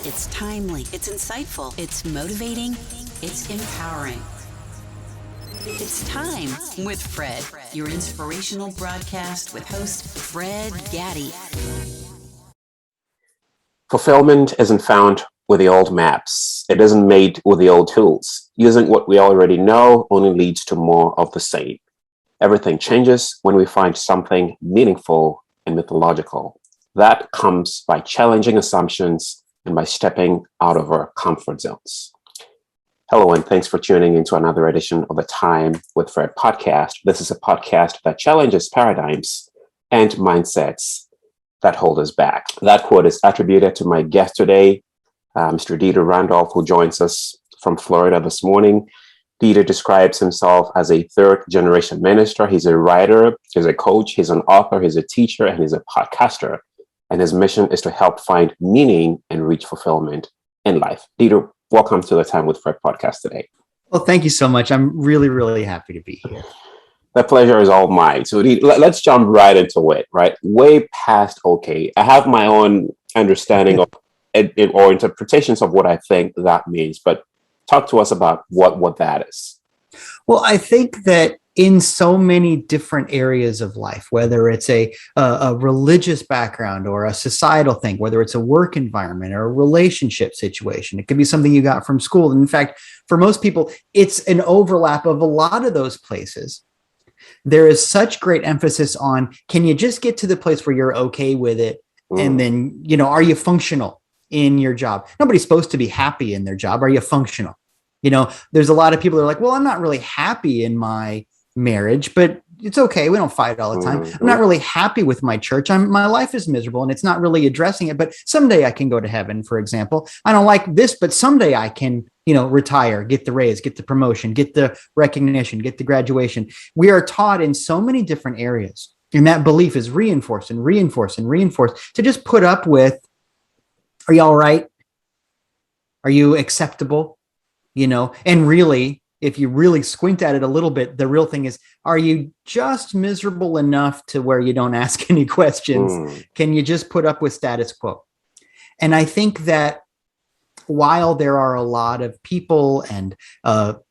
It's timely, it's insightful, it's motivating, it's empowering. It's Time with Fred, your inspirational broadcast with host Fred Gaddy. Fulfillment isn't found with the old maps. It isn't made with the old tools. Using what we already know only leads to more of the same. Everything changes when we find something meaningful and mythological. That comes by challenging assumptions and by stepping out of our comfort zones. Hello, and thanks for tuning into another edition of the Time with Fred podcast. This is a podcast that challenges paradigms and mindsets that hold us back. That quote is attributed to my guest today, Mr. Randolph, who joins us from Florida this morning. Dieter describes himself as a third-generation minister. He's a writer, he's a coach, he's an author, he's a teacher, and he's a podcaster. And his mission is to help find meaning and reach fulfillment in life. Dieter, welcome to the Time with Fred podcast today. Well, thank you so much. I'm really, really happy to be here. The pleasure is all mine. So let's jump right into it, right? Way past okay. I have my own understanding of it or interpretations of what I think that means, but talk to us about what that is. Well, I think that in so many different areas of life, whether it's a religious background or a societal thing, whether it's a work environment or a relationship situation, it could be something you got from school. And in fact, for most people, it's an overlap of a lot of those places. There is such great emphasis on, can you just get to the place where you're okay with it? And then, are you functional in your job? Nobody's supposed to be happy in their job. Are you functional? There's a lot of people that are like, well, I'm not really happy in my marriage, but it's okay. We don't fight all the time. I'm not really happy with my church. My life is miserable and it's not really addressing it, but someday I can go to heaven, for example. I don't like this, but someday I can, retire, get the raise, get the promotion, get the recognition, get the graduation. We are taught in so many different areas, and that belief is reinforced and reinforced and reinforced to just put up with, are you all right? Are you acceptable? And really, if you really squint at it a little bit, the real thing is, are you just miserable enough to where you don't ask any questions? Can you just put up with status quo? And I think that while there are a lot of people and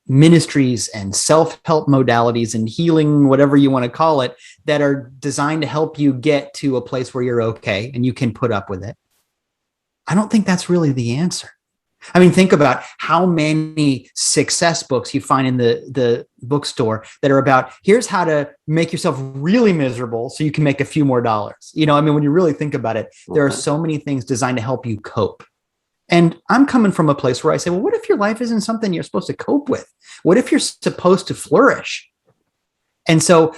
ministries and self-help modalities and healing, whatever you want to call it, that are designed to help you get to a place where you're okay and you can put up with it, I don't think that's really the answer. I mean, think about how many success books you find in the bookstore that are about, here's how to make yourself really miserable so you can make a few more dollars. When you really think about it, there are so many things designed to help you cope. And I'm coming from a place where I say, well, what if your life isn't something you're supposed to cope with? What if you're supposed to flourish? And so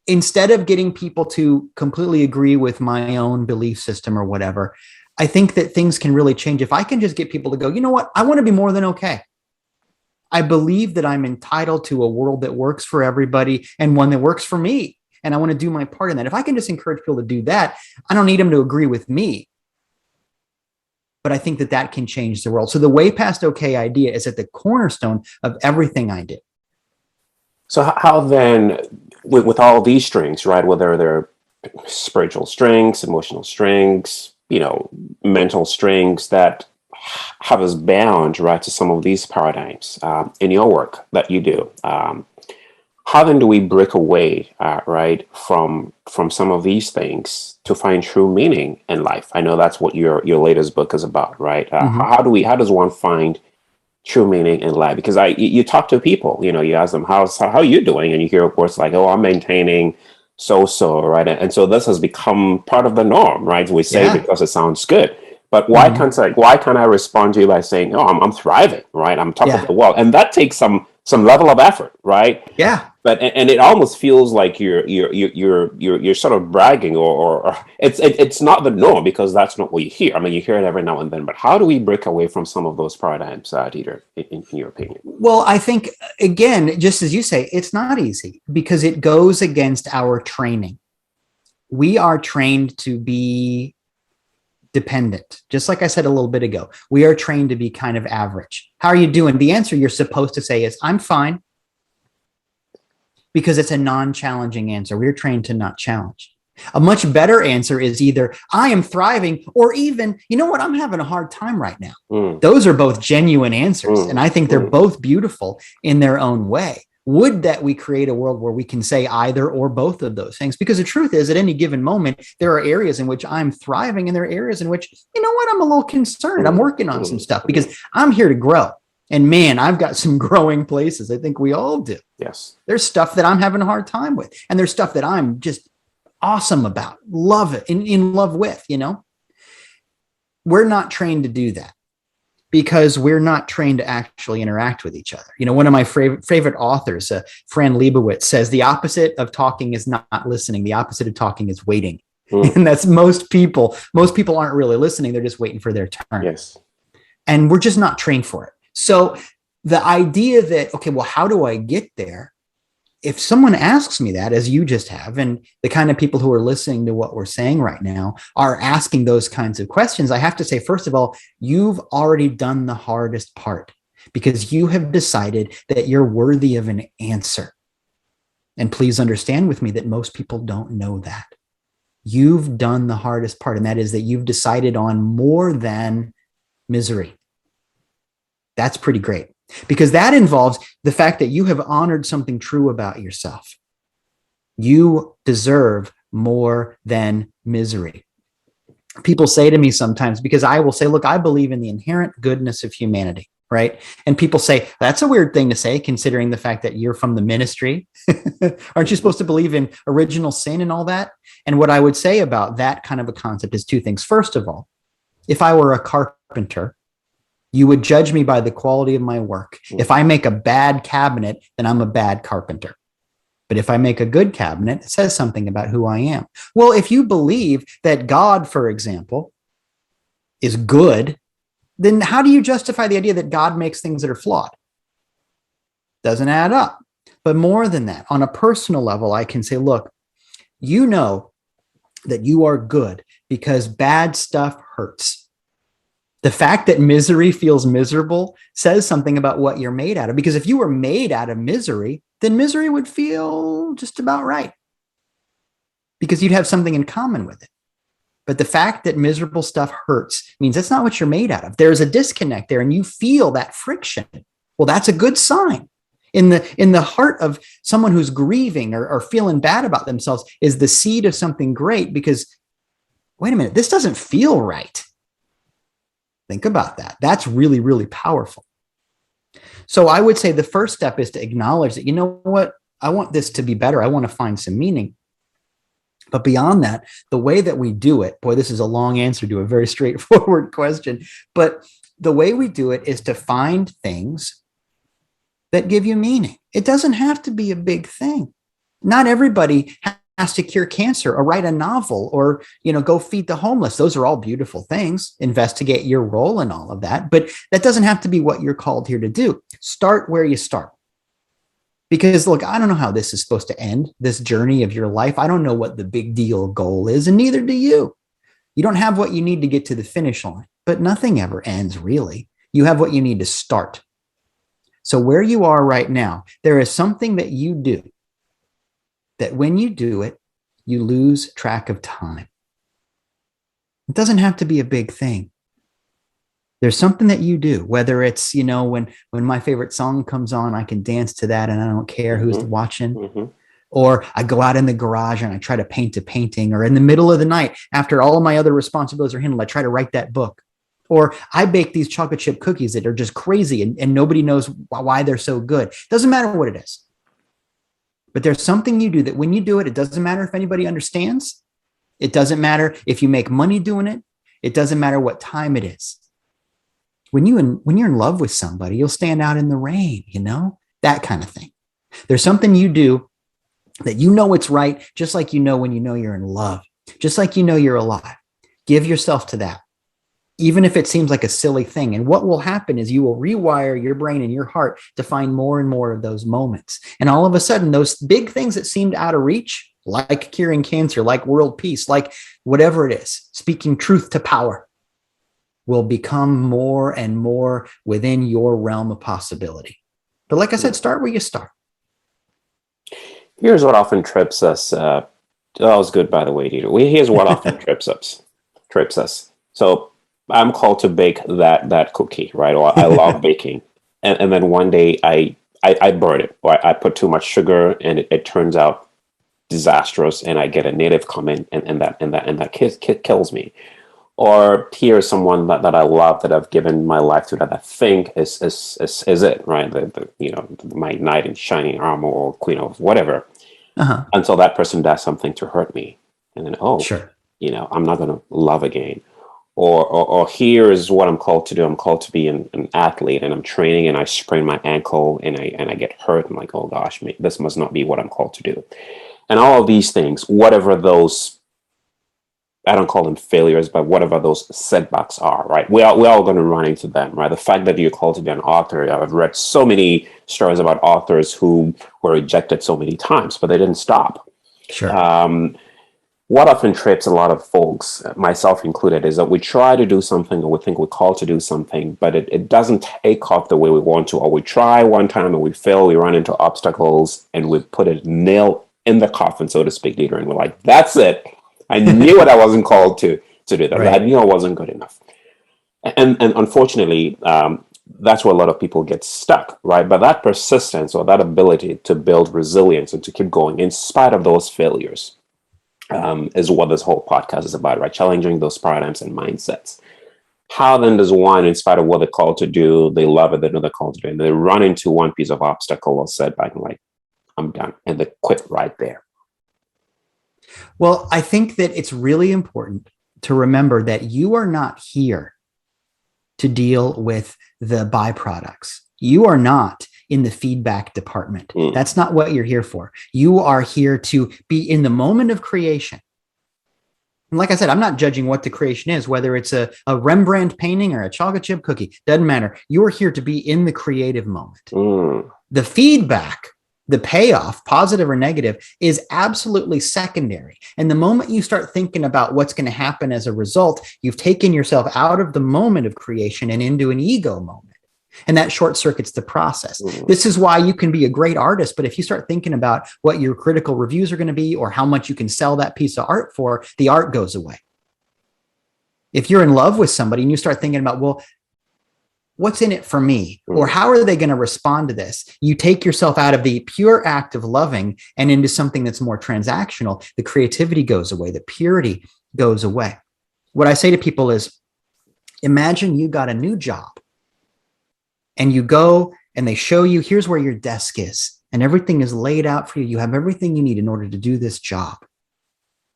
instead of getting people to completely agree with my own belief system or whatever, I think that things can really change if I can just get people to go, you know what? I want to be more than okay. I believe that I'm entitled to a world that works for everybody and one that works for me. And I want to do my part in that. If I can just encourage people to do that, I don't need them to agree with me. But I think that can change the world. So the way past okay idea is at the cornerstone of everything I do. So how then, with all these strings, right, whether they're spiritual strings, emotional strings, mental strings that have us bound, right, to some of these paradigms in your work that you do. How then do we break away, right, from some of these things to find true meaning in life? I know that's what your latest book is about, right? How does one find true meaning in life? Because you talk to people, you ask them, how are you doing? And you hear reports like, oh, I'm maintaining so, right? And so this has become part of the norm, right? We say because it sounds good. But why can't I respond to you by saying, oh, I'm thriving, right? I'm top of the world. And that takes some level of effort, right? Yeah. But and it almost feels like you're sort of bragging or it's not the norm, because that's not what you hear. I mean, you hear it every now and then. But how do we break away from some of those paradigms, Dieter, in your opinion? Well, I think, again, just as you say, it's not easy because it goes against our training. We are trained to be dependent. Just like I said a little bit ago, we are trained to be kind of average. How are you doing? The answer you're supposed to say is, I'm fine. Because it's a non-challenging answer. We're trained to not challenge. A much better answer is either I am thriving, or even, you know what, I'm having a hard time right now. Those are both genuine answers. And I think they're both beautiful in their own way. Would that we create a world where we can say either or both of those things? Because the truth is, at any given moment, there are areas in which I'm thriving, and there are areas in which, you know what, I'm a little concerned. I'm working on some stuff because I'm here to grow. And man, I've got some growing places. I think we all do. Yes. There's stuff that I'm having a hard time with, and there's stuff that I'm just awesome about, love it, in love with, you know. We're not trained to do that because we're not trained to actually interact with each other. You know, one of my favorite authors, Fran Lebowitz, says the opposite of talking is not listening. The opposite of talking is waiting. And that's most people. Most people aren't really listening. They're just waiting for their turn. Yes. And we're just not trained for it. So the idea that, okay, well, how do I get there? If someone asks me that, as you just have, and the kind of people who are listening to what we're saying right now are asking those kinds of questions, I have to say, first of all, you've already done the hardest part, because you have decided that you're worthy of an answer. And please understand with me that most people don't know that. You've done the hardest part, and that is that you've decided on more than misery. That's pretty great, because that involves the fact that you have honored something true about yourself. You deserve more than misery. People say to me sometimes, because I will say, look, I believe in the inherent goodness of humanity, right? And people say, that's a weird thing to say, considering the fact that you're from the ministry. Aren't you supposed to believe in original sin and all that? And what I would say about that kind of a concept is two things. First of all, if I were a carpenter, you would judge me by the quality of my work. If I make a bad cabinet, then I'm a bad carpenter. But if I make a good cabinet, it says something about who I am. Well, if you believe that God, for example, is good, then how do you justify the idea that God makes things that are flawed? Doesn't add up. But more than that, on a personal level, I can say, look, you know that you are good because bad stuff hurts. The fact that misery feels miserable says something about what you're made out of, because if you were made out of misery, then misery would feel just about right, because you'd have something in common with it. But the fact that miserable stuff hurts means that's not what you're made out of. There's a disconnect there, and you feel that friction. Well, that's a good sign. In the heart of someone who's grieving or feeling bad about themselves is the seed of something great, because, wait a minute, this doesn't feel right. Think about that. That's really, really powerful. So I would say the first step is to acknowledge that, you know what, I want this to be better. I want to find some meaning. But beyond that, the way that we do it, boy, this is a long answer to a very straightforward question, but the way we do it is to find things that give you meaning. It doesn't have to be a big thing. Not everybody has to cure cancer or write a novel or, you know, go feed the homeless. Those are all beautiful things. Investigate your role in all of that. But that doesn't have to be what you're called here to do. Start where you start. Because look, I don't know how this is supposed to end, this journey of your life. I don't know what the big deal goal is, and neither do you. You don't have what you need to get to the finish line, but nothing ever ends, really. You have what you need to start. So where you are right now, there is something that you do that when you do it, you lose track of time. It doesn't have to be a big thing. There's something that you do, whether it's, you know, when my favorite song comes on, I can dance to that and I don't care who's watching. Or I go out in the garage and I try to paint a painting, or in the middle of the night, after all of my other responsibilities are handled, I try to write that book. Or I bake these chocolate chip cookies that are just crazy and nobody knows why they're so good. Doesn't matter what it is. But there's something you do that when you do it, it doesn't matter if anybody understands. It doesn't matter if you make money doing it. It doesn't matter what time it is. When you're in love with somebody, you'll stand out in the rain, you know, that kind of thing. There's something you do that you know it's right, just like you know when you know you're in love, just like you know you're alive. Give yourself to that, even if it seems like a silly thing. And what will happen is you will rewire your brain and your heart to find more and more of those moments. And all of a sudden, those big things that seemed out of reach, like curing cancer, like world peace, like whatever it is, speaking truth to power, will become more and more within your realm of possibility. But like I said, start where you start. Here's what often trips us That was good, by the way, Dieter. Here's what often trips us. So I'm called to bake that cookie, right? Or I love baking, and then one day I burn it, or I put too much sugar, and it turns out disastrous, and I get a native comment, and that kills me. Or here's someone that I love, that I've given my life to, that I think is it, right? My knight in shining armor, or queen of whatever, Uh-huh. until that person does something to hurt me, and then Sure. I'm not going to love again. Or here is what I'm called to do. I'm called to be an athlete, and I'm training, and I sprain my ankle, and I get hurt. I'm like, oh gosh, this must not be what I'm called to do. And all of these things, whatever those, I don't call them failures, but whatever those setbacks are, right? We're all going to run into them, right? The fact that you're called to be an author, I've read so many stories about authors who were rejected so many times, but they didn't stop. Sure. What often trips a lot of folks, myself included, is that we try to do something, or we think we're called to do something, but it doesn't take off the way we want to. Or we try one time and we fail, we run into obstacles, and we put a nail in the coffin, so to speak, leader, and we're like, that's it. I knew what I wasn't called to do that. Right. I knew I wasn't good enough. And unfortunately, that's where a lot of people get stuck, right? But that persistence, or that ability to build resilience and to keep going in spite of those failures, is what this whole podcast is about, right? Challenging those paradigms and mindsets. How then does one, in spite of what they're called to do, they love it, they know they're called to do, and they run into one piece of obstacle or setback, and like, I'm done, and they quit right there? Well, I think that it's really important to remember that you are not here to deal with the byproducts. You are not in the feedback department. That's not what you're here for. You are here to be in the moment of creation. And like I said, I'm not judging what the creation is, whether it's a Rembrandt painting or a chocolate chip cookie. Doesn't matter. You're here to be in the creative moment. The feedback, the payoff, positive or negative, is absolutely secondary. And the moment you start thinking about what's going to happen as a result, you've taken yourself out of the moment of creation and into an ego moment. And that short circuits the process. This is why you can be a great artist, but if you start thinking about what your critical reviews are going to be, or how much you can sell that piece of art for, the art goes away. If you're in love with somebody and you start thinking about, well, what's in it for me? Or how are they going to respond to this? You take yourself out of the pure act of loving and into something that's more transactional. The creativity goes away. The purity goes away. What I say to people is, imagine you got a new job and you go and they show you, here's where your desk is, and everything is laid out for you. You have everything you need in order to do this job.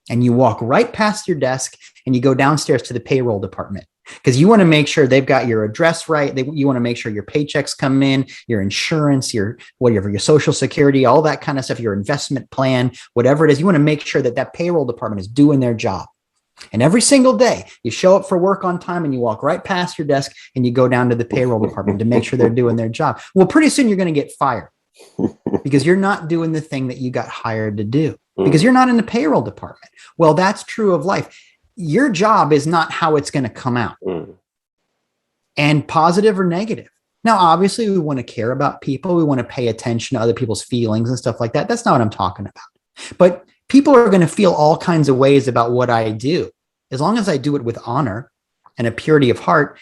And you walk right past your desk and you go downstairs to the payroll department, because you want to make sure they've got your address right. You want to make sure your paychecks come in, your insurance, your whatever, your social security, all that kind of stuff, your investment plan, whatever it is. You want to make sure that that payroll department is doing their job. And every single day you show up for work on time and you walk right past your desk and you go down to the payroll department to make sure they're doing their job. Well, pretty soon you're going to get fired because you're not doing the thing that you got hired to do, because you're not in the payroll department. Well, that's true of life. Your job is not how it's going to come out, and positive or negative. Now, obviously, we want to care about people. We want to pay attention to other people's feelings and stuff like that. That's not what I'm talking about. But people are going to feel all kinds of ways about what I do. As long as I do it with honor and a purity of heart,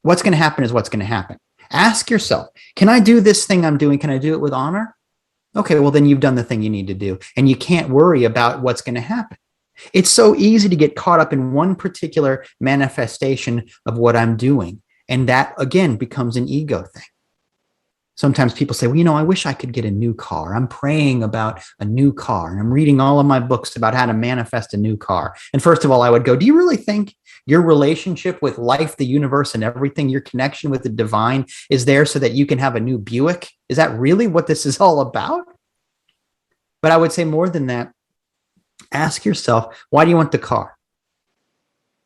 what's going to happen is what's going to happen. Ask yourself, can I do this thing I'm doing? Can I do it with honor? Okay, well, then you've done the thing you need to do, and you can't worry about what's going to happen. It's so easy to get caught up in one particular manifestation of what I'm doing. And that, again, becomes an ego thing. Sometimes people say, well, I wish I could get a new car. I'm praying about a new car, and I'm reading all of my books about how to manifest a new car. And first of all, I would go, do you really think your relationship with life, the universe, and everything, your connection with the divine is there so that you can have a new Buick? Is that really what this is all about? But I would say more than that. Ask yourself, why do you want the car?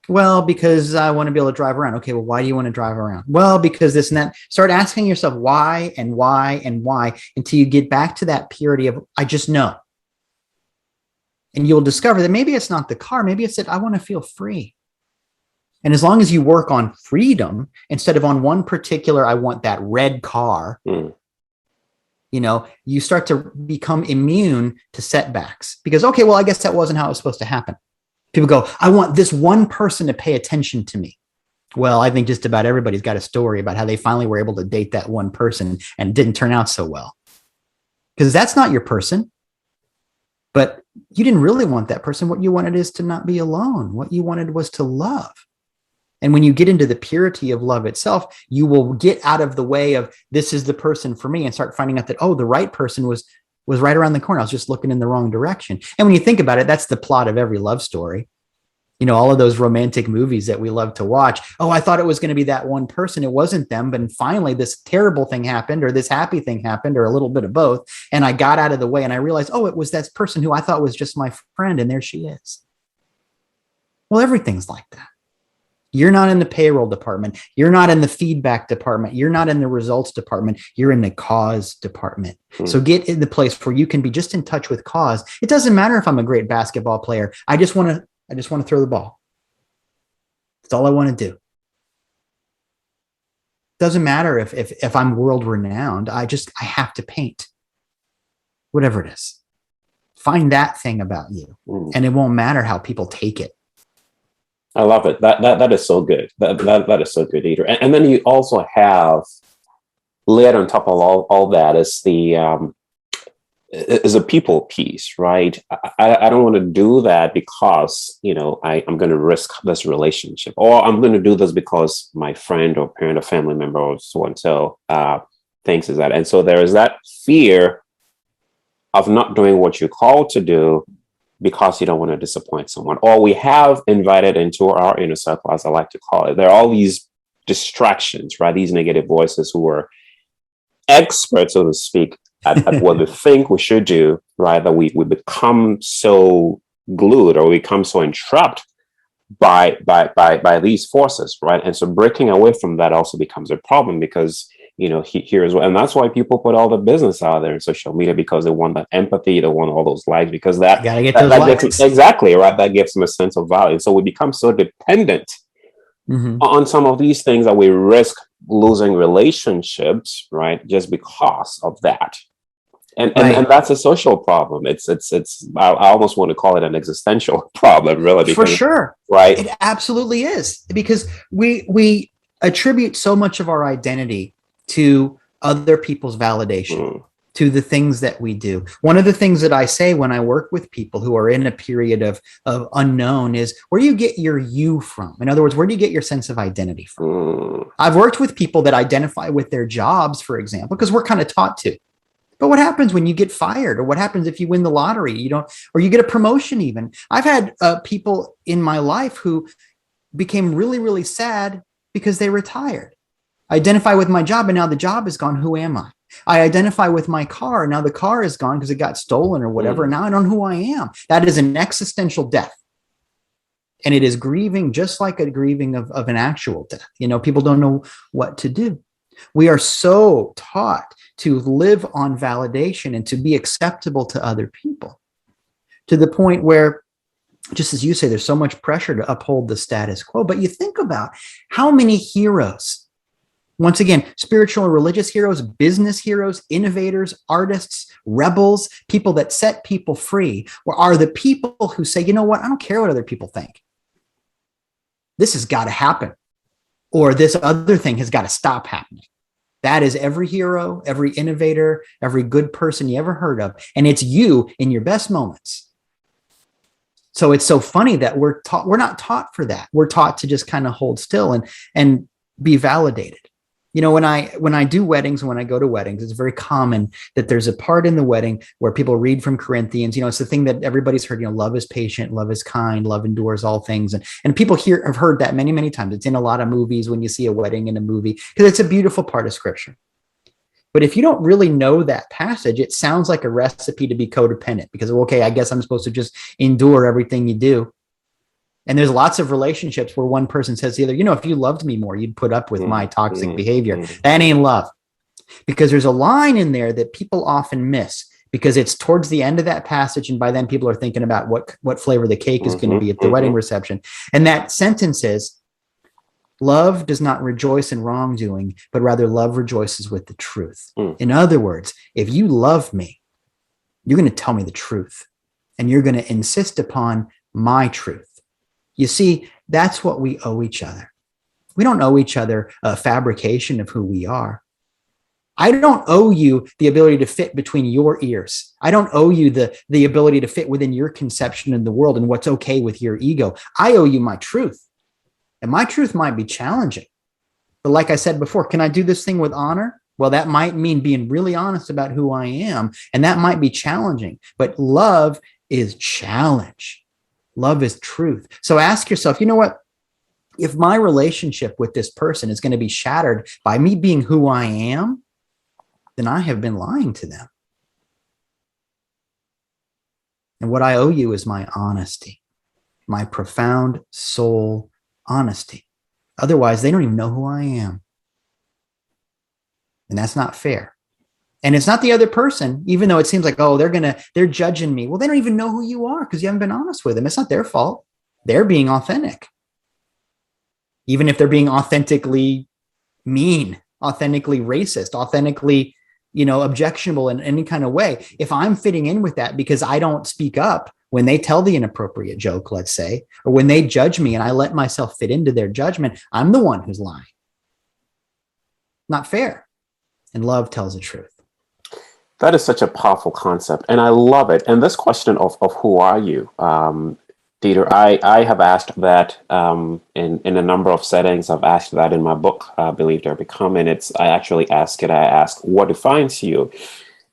Well, because I want to be able to drive around. Okay, well, why do you want to drive around? Well, because this and that. Start asking yourself why and why and why until you get back to that purity of, I just know. And you'll discover that maybe it's not the car. Maybe it's that I want to feel free. And as long as you work on freedom instead of on one particular, I want that red car, You start to become immune to setbacks because, okay, well, I guess that wasn't how it was supposed to happen. People go, I want this one person to pay attention to me. Well, I think just about everybody's got a story about how they finally were able to date that one person and it didn't turn out so well. Because that's not your person. But you didn't really want that person. What you wanted is to not be alone. What you wanted was to love. And when you get into the purity of love itself, you will get out of the way of this is the person for me and start finding out that, oh, the right person was right around the corner. I was just looking in the wrong direction. And when you think about it, that's the plot of every love story. All of those romantic movies that we love to watch. Oh, I thought it was going to be that one person. It wasn't them. But finally, this terrible thing happened or this happy thing happened or a little bit of both. And I got out of the way and I realized, oh, it was that person who I thought was just my friend. And there she is. Well, everything's like that. You're not in the payroll department. You're not in the feedback department. You're not in the results department. You're in the cause department. So get in the place where you can be just in touch with cause. It doesn't matter if I'm a great basketball player. I just want to throw the ball. That's all I want to do. Doesn't matter if I'm world renowned. I have to paint. Whatever it is. Find that thing about you. And it won't matter how people take it. I love it. That is so good. That is so good, Dieter. And then you also have layered on top of all that is is a people piece, right? I don't want to do that because I'm going to risk this relationship, or I'm going to do this because my friend or parent or family member or so and so thinks is that, and so there is that fear of not doing what you're called to do because you don't want to disappoint someone, or we have invited into our inner circle, as I like to call it. There are all these distractions, right? These negative voices who are experts, so to speak, at what we think we should do, right? That we become so glued or we become so entrapped by these forces, right? And so breaking away from that also becomes a problem because here as well. And that's why people put all the business out there in social media, because they want that empathy, they want all those likes, because that gotta get those likes. Exactly, right? That gives them a sense of value. So we become so dependent on some of these things that we risk losing relationships, right? Just because of that. And that's a social problem. It's I almost want to call it an existential problem, really. Because, for sure. Right. It absolutely is, because we attribute so much of our identity to other people's validation, to the things that we do. One of the things that I say when I work with people who are in a period of unknown is, where do you get your you from? In other words, where do you get your sense of identity from? I've worked with people that identify with their jobs, for example, because we're kind of taught to. But what happens when you get fired, or what happens if you win the lottery, or you get a promotion even? I've had people in my life who became really, really sad because they retired. I identify with my job and now the job is gone. Who am I? I identify with my car and now the car is gone because it got stolen or whatever. And now I don't know who I am. That is an existential death. And it is grieving, just like a grieving of an actual death. People don't know what to do. We are so taught to live on validation and to be acceptable to other people, to the point where, just as you say, there's so much pressure to uphold the status quo. But you think about how many heroes, once again, spiritual and religious heroes, business heroes, innovators, artists, rebels, people that set people free, are the people who say, you know what, I don't care what other people think. This has got to happen. Or this other thing has got to stop happening. That is every hero, every innovator, every good person you ever heard of. And it's you in your best moments. So it's so funny that we're not taught for that. We're taught to just kind of hold still and be validated. When I do weddings, when I go to weddings, it's very common that there's a part in the wedding where people read from Corinthians. It's the thing that everybody's heard, love is patient, love is kind, love endures all things. And people here have heard that many, many times. It's in a lot of movies when you see a wedding in a movie, because it's a beautiful part of scripture. But if you don't really know that passage, it sounds like a recipe to be codependent, because, okay, I guess I'm supposed to just endure everything you do. And there's lots of relationships where one person says to the other, if you loved me more, you'd put up with my toxic behavior. That ain't love. Because there's a line in there that people often miss, because it's towards the end of that passage. And by then people are thinking about what flavor the cake is going to be at the wedding reception. And that sentence is, Love does not rejoice in wrongdoing, but rather love rejoices with the truth. In other words, if you love me, you're going to tell me the truth, and you're going to insist upon my truth. You see, that's what we owe each other. We don't owe each other a fabrication of who we are. I don't owe you the ability to fit between your ears. I don't owe you the ability to fit within your conception of the world and what's okay with your ego. I owe you my truth. And my truth might be challenging. But like I said before, can I do this thing with honor? Well, that might mean being really honest about who I am. And that might be challenging. But love is challenge. Love is truth. So ask yourself, you know what? If my relationship with this person is going to be shattered by me being who I am, then I have been lying to them. And what I owe you is my honesty, my profound soul honesty. Otherwise, they don't even know who I am. And that's not fair. And it's not the other person, even though it seems like, oh, they're judging me. Well, they don't even know who you are because you haven't been honest with them. It's not their fault. They're being authentic. Even if they're being authentically mean, authentically racist, authentically, objectionable in any kind of way. If I'm fitting in with that because I don't speak up when they tell the inappropriate joke, let's say, or when they judge me and I let myself fit into their judgment, I'm the one who's lying. Not fair. And love tells the truth. That is such a powerful concept, and I love it. And this question of who are you, Dieter, I have asked that in a number of settings. I've asked that in my book, Believe Dare Become, and I actually ask it. I ask, what defines you?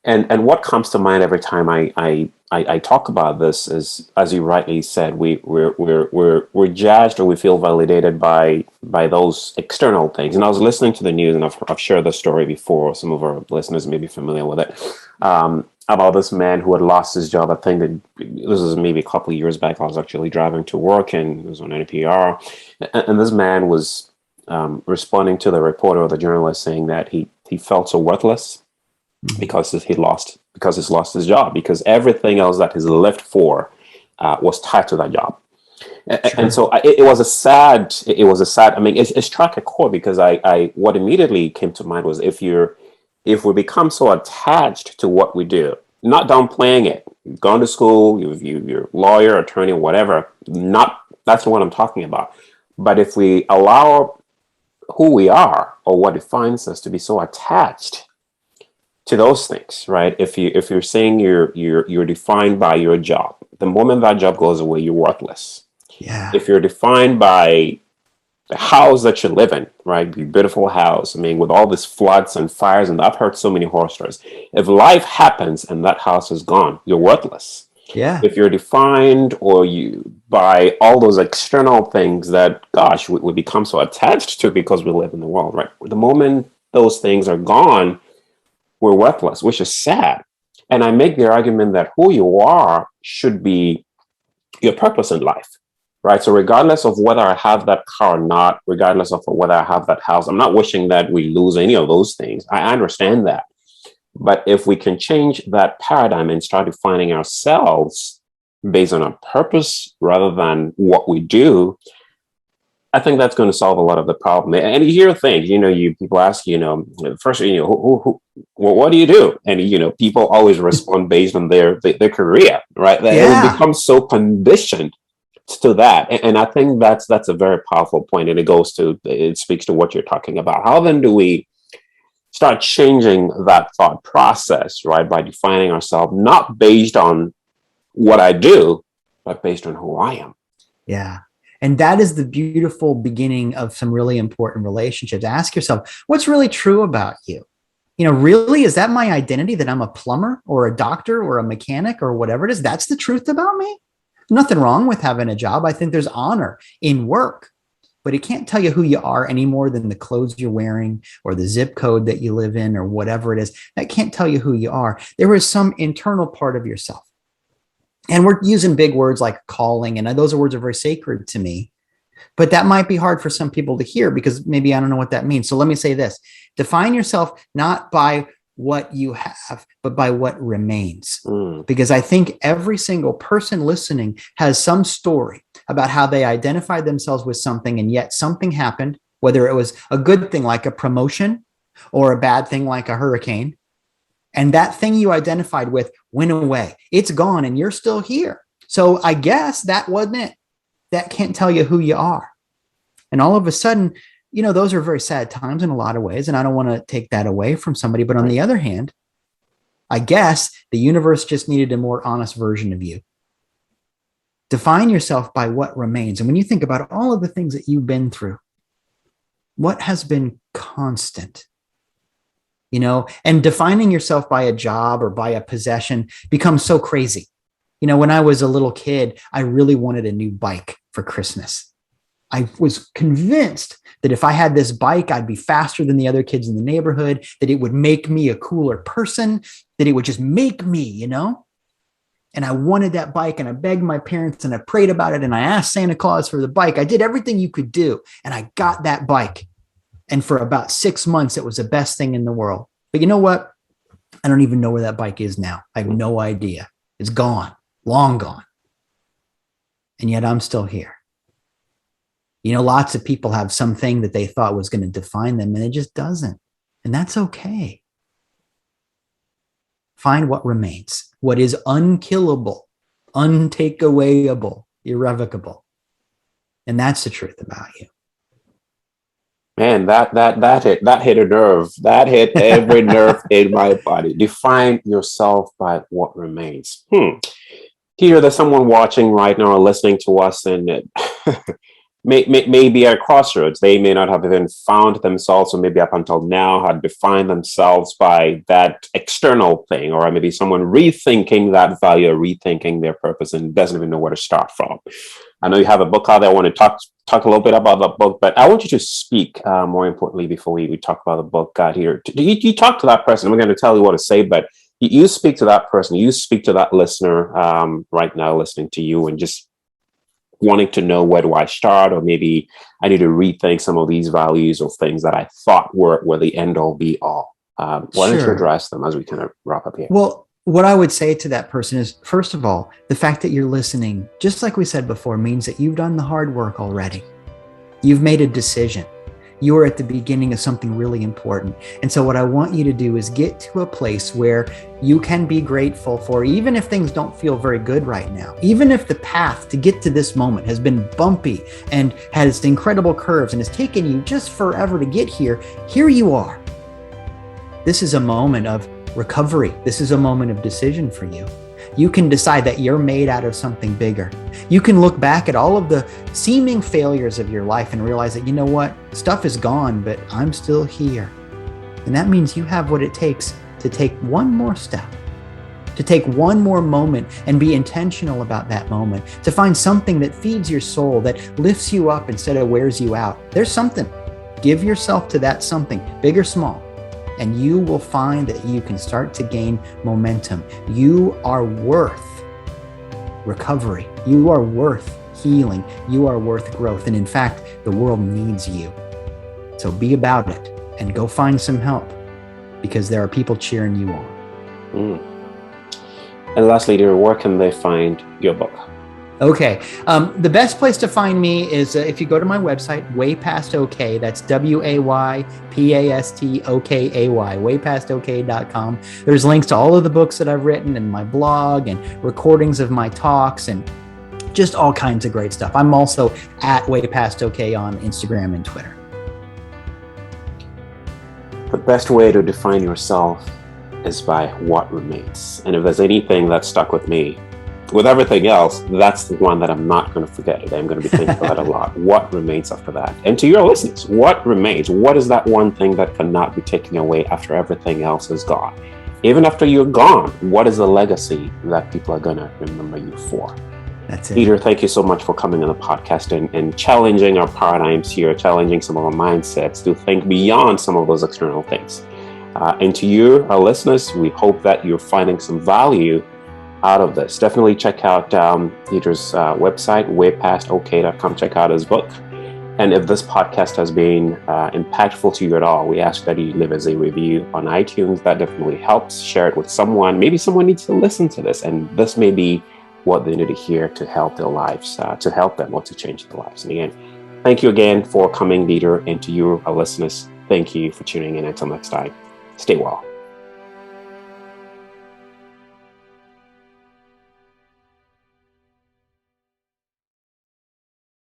And what comes to mind every time I talk about this is, as you rightly said, we're judged or we feel validated by those external things. And I was listening to the news, and I've shared this story before. Some of our listeners may be familiar with it, about this man who had lost his job. I think that this was maybe a couple of years back. I was actually driving to work, and it was on NPR, and this man was responding to the reporter or the journalist, saying that he felt so worthless because he's lost his job, because everything else that he's lived for was tied to that job. And so it was a sad, I mean, it struck a chord, because what immediately came to mind was, if we become so attached to what we do, not downplaying it, you've gone to school, you're lawyer, attorney, whatever, that's not what I'm talking about. But if we allow who we are or what defines us to be so attached to those things, right? If you're saying you're defined by your job, the moment that job goes away, you're worthless. Yeah. If you're defined by the house that you live in, right? Your beautiful house. I mean, with all these floods and fires, and I've heard so many horror stories. If life happens and that house is gone, you're worthless. Yeah. If you're defined by all those external things that, gosh, we become so attached to because we live in the world, right? The moment those things are gone, we're worthless, which is sad. And I make the argument that who you are should be your purpose in life, right? So regardless of whether I have that car or not, regardless of whether I have that house, I'm not wishing that we lose any of those things. I understand that. But if we can change that paradigm and start defining ourselves based on our purpose rather than what we do, I think that's going to solve a lot of the problem. And you hear things, people ask, first, what do you do? And, people always respond based on their career, right? Yeah. It becomes so conditioned to that. And I think that's a very powerful point. And it speaks to what you're talking about. How then do we start changing that thought process, right? By defining ourselves, not based on what I do, but based on who I am. Yeah. And that is the beautiful beginning of some really important relationships. Ask yourself, what's really true about you? Really, is that my identity, that I'm a plumber or a doctor or a mechanic or whatever it is? That's the truth about me? Nothing wrong with having a job. I think there's honor in work, but it can't tell you who you are any more than the clothes you're wearing or the zip code that you live in or whatever it is. That can't tell you who you are. There is some internal part of yourself. And we're using big words like calling, and those words are very sacred to me. But that might be hard for some people to hear because maybe I don't know what that means. So let me say this. Define yourself not by what you have, but by what remains. Because I think every single person listening has some story about how they identified themselves with something, and yet something happened, whether it was a good thing like a promotion or a bad thing like a hurricane. And that thing you identified with went away. It's gone and you're still here. So I guess that wasn't it. That can't tell you who you are. And all of a sudden, those are very sad times in a lot of ways. And I don't want to take that away from somebody. But on the other hand, I guess the universe just needed a more honest version of you. Define yourself by what remains. And when you think about all of the things that you've been through, what has been constant? And defining yourself by a job or by a possession becomes so crazy. When I was a little kid, I really wanted a new bike for Christmas. I was convinced that if I had this bike, I'd be faster than the other kids in the neighborhood, that it would make me a cooler person, that it would just make me, And I wanted that bike, and I begged my parents, and I prayed about it, and I asked Santa Claus for the bike. I did everything you could do, and I got that bike. And for about 6 months, it was the best thing in the world. But you know what? I don't even know where that bike is now. I have no idea. It's gone, long gone. And yet I'm still here. Lots of people have something that they thought was going to define them, and it just doesn't. And that's okay. Find what remains, what is unkillable, untakeawayable, irrevocable. And that's the truth about you. Man, that hit a nerve. That hit every nerve in my body. Define yourself by what remains. Here, there's someone watching right now or listening to us, and it may be at a crossroads. They may not have even found themselves, or maybe up until now had defined themselves by that external thing, or maybe someone rethinking that value, or rethinking their purpose, and doesn't even know where to start from. I know you have a book out there. I want to talk a little bit about the book, but I want you to speak more importantly before we talk about the book here. You talk to that person. I'm going to tell you what to say, but you speak to that person. You speak to that listener right now listening to you and just wanting to know, where do I start? Or maybe I need to rethink some of these values or things that I thought were the end all be all. Why don't you address them as we kind of wrap up here? Well, what I would say to that person is, first of all, the fact that you're listening, just like we said before, means that you've done the hard work already. You've made a decision. You are at the beginning of something really important. And so what I want you to do is get to a place where you can be grateful for, even if things don't feel very good right now, even if the path to get to this moment has been bumpy and has incredible curves and has taken you just forever to get here, here you are. This is a moment of recovery. This is a moment of decision for you. You can decide that you're made out of something bigger. You can look back at all of the seeming failures of your life and realize that, you know what, stuff is gone, but I'm still here. And that means you have what it takes to take one more step, to take one more moment and be intentional about that moment, to find something that feeds your soul, that lifts you up instead of wears you out. There's something. Give yourself to that something, big or small. And you will find that you can start to gain momentum. You are worth recovery. You are worth healing. You are worth growth. And in fact, the world needs you. So be about it and go find some help, because there are people cheering you on. And lastly, dear, where can they find your book? Okay. The best place to find me is if you go to my website, Way Past OK. That's WAYPASTOKAY, waypastok.com. There's links to all of the books that I've written and my blog and recordings of my talks and just all kinds of great stuff. I'm also at Way Past OK on Instagram and Twitter. The best way to define yourself is by what remains. And if there's anything that stuck with me, with everything else, that's the one that I'm not going to forget today. I'm going to be thinking about it a lot. What remains after that? And to your listeners, what remains? What is that one thing that cannot be taken away after everything else is gone? Even after you're gone, what is the legacy that people are going to remember you for? That's it. Peter, thank you so much for coming on the podcast and challenging our paradigms here, challenging some of our mindsets to think beyond some of those external things. And to you, our listeners, we hope that you're finding some value out of this. Definitely check out Peter's website, waypastok.com. Check out his book. And if this podcast has been impactful to you at all, we ask that you leave us a review on iTunes. That definitely helps. Share it with someone. Maybe someone needs to listen to this, and this may be what they need to hear to help their lives, to help them or to change their lives. And again, Thank you again for coming, leader, and to you, our listeners. Thank you for tuning in. Until next time, stay well.